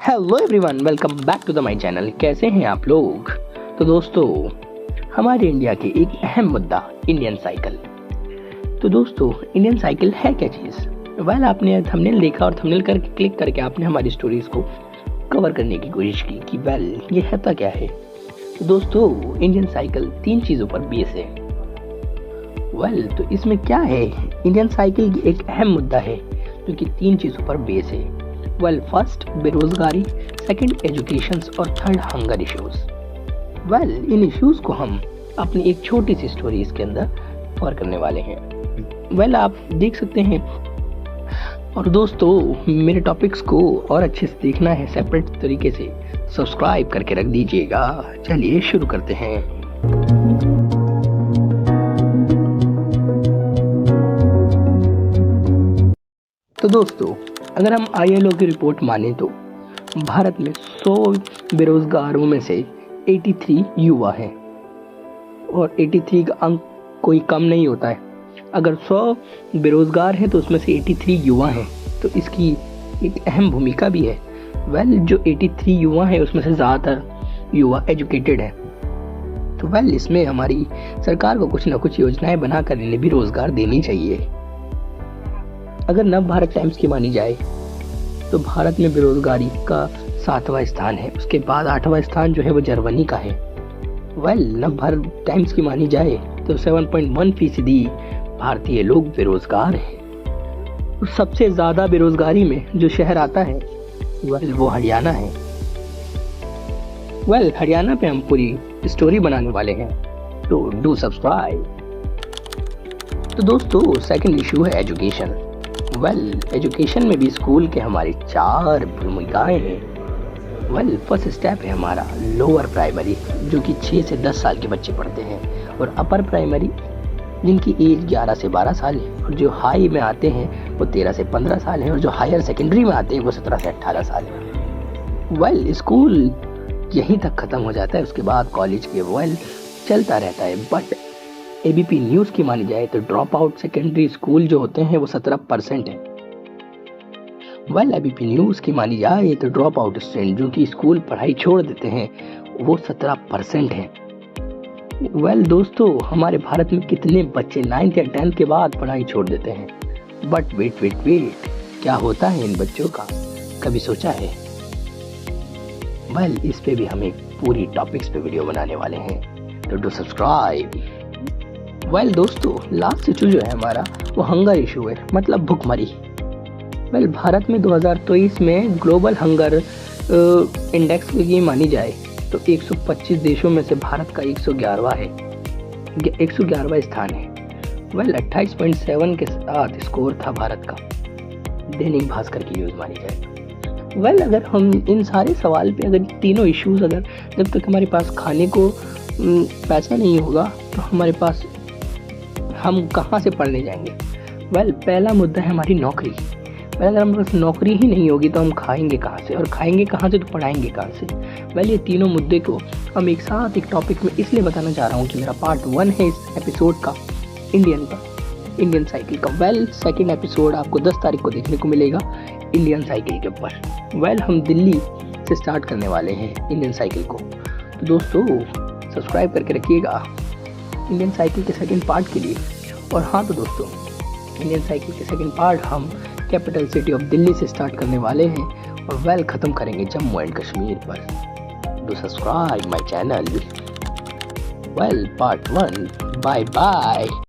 Hello everyone, welcome back to the my channel. कैसे हैं आप लोग? तो दोस्तों, हमारे इंडिया के एक अहम मुद्दा इंडियन साइकिल। तो दोस्तों, इंडियन साइकिल है क्या चीज़? वेल, आपने थंबनेल देखा और थंबनेल करके क्लिक करके आपने हमारी स्टोरीज को कवर करने की कोशिश की कि वेल ये है क्या है। तो दोस्तों, इंडियन साइकिल 3 चीज़ों पर बेस है। वेल, तो इसमें क्या है? इंडियन साइकिल एक अहम मुद्दा है जो कि 3 चीज़ों पर बेस है। वेल, फर्स्ट बेरोजगारी, सेकंड एजुकेशन और थर्ड हंगर इश्यूज। वेल, इन इश्यूज को हम अपनी एक छोटी सी स्टोरी इसके अंदर कवर करने वाले हैं। वेल, आप देख सकते हैं। और दोस्तों, मेरे टॉपिक्स को और अच्छे से देखना है सेपरेट तरीके से, सब्सक्राइब करके रख दीजिएगा। चलिए शुरू करते हैं। तो दोस्तों, अगर हम ILO की रिपोर्ट माने तो भारत में 100 बेरोजगारों में से 83 युवा हैं। और 83 का अंक कोई कम नहीं होता है। अगर 100 बेरोजगार हैं तो उसमें से 83 युवा हैं, तो इसकी एक अहम भूमिका भी है। वेल, जो 83 युवा हैं उसमें से ज़्यादातर युवा एजुकेटेड हैं। तो वेल, इसमें हमारी सरकार को कुछ ना कुछ योजनाएं बनाकर इन्हें भी रोजगार देनी चाहिए। अगर नव भारत टाइम्स की मानी जाए तो भारत में बेरोजगारी का 7वां स्थान है। उसके बाद 8वां स्थान जो है वो जर्मनी का है। वेल, नव भारत टाइम्स की मानी जाए तो 7.1% भारतीय लोग बेरोजगार हैं। और सबसे ज्यादा बेरोजगारी में जो शहर आता है वेल वो हरियाणा है। वेल, हरियाणा पे हम पूरी स्टोरी बनाने वाले हैं, तो डू सब्सक्राइब। तो दोस्तों, सेकंड इशू है एजुकेशन। वेल, एजुकेशन में भी स्कूल के हमारी 4 भूमिकाएं हैं। वेल, फर्स्ट स्टेप है हमारा लोअर प्राइमरी, जो कि 6 से 10 साल के बच्चे पढ़ते हैं, और अपर प्राइमरी जिनकी एज 11 से 12 साल है, और जो हाई में आते हैं वो 13 से 15 साल है, और जो हायर सेकेंडरी में आते हैं वो 17 से 18 साल है। वेल, स्कूल यहीं तक खत्म हो जाता है, उसके बाद कॉलेज के वेल चलता रहता है। बट ABP न्यूज़ की मानी जाए तो ड्रॉप आउट सेकेंडरी स्कूल जो होते हैं वो 17% है। वेल, ABP न्यूज़ की मानी जाए तो ड्रॉप आउट स्टूडेंट जो कि स्कूल पढ़ाई छोड़ देते हैं वो 17% है। वेल दोस्तों, हमारे भारत में कितने बच्चे 9th या 10th के बाद पढ़ाई छोड़ देते हैं? बट वेट, क्या होता है इन बच्चों का? कभी सोचा है? वेल, इस पे भी हम एक पूरी टॉपिक्स पे वीडियो बनाने वाले हैं, तो डू सब्सक्राइब। वेल दोस्तों, लास्ट इशू जो है हमारा वो हंगर इशू है, मतलब भुखमरी। वेल, भारत में 2023 में ग्लोबल हंगर इंडेक्स की मानी जाए तो 125 देशों में से भारत का 111वां स्थान है। वेल, 28.7 के साथ स्कोर था भारत का, दैनिक भास्कर की न्यूज़ मानी जाए। वेल, अगर हम इन सारे सवाल पे अगर तीनों इश्यूज अगर जब तक हमारे पास खाने को पैसा नहीं होगा तो हमारे पास हम कहाँ से पढ़ने जाएंगे? वेल, पहला मुद्दा है हमारी नौकरी। वेल, अगर हमारे पास नौकरी ही नहीं होगी तो हम खाएंगे कहाँ से, और खाएंगे कहाँ से तो पढ़ाएंगे कहाँ से? वेल, ये तीनों मुद्दे को हम एक साथ एक टॉपिक में इसलिए बताना चाह रहा हूँ कि मेरा पार्ट 1 है इस एपिसोड का, इंडियन साइकिल का। वेल, सेकेंड एपिसोड आपको 10 तारीख को देखने को मिलेगा इंडियन साइकिल के ऊपर। वेल, हम दिल्ली से स्टार्ट करने वाले हैं इंडियन साइकिल को, तो दोस्तों सब्सक्राइब करके रखिएगा इंडियन साइकिल के सेकंड पार्ट के लिए। और हाँ, तो दोस्तों, इंडियन साइकिल के सेकंड पार्ट हम कैपिटल सिटी ऑफ दिल्ली से स्टार्ट करने वाले हैं, और वेल ख़त्म करेंगे जम्मू एंड कश्मीर पर। Do subscribe my channel. Well, part 1, bye bye.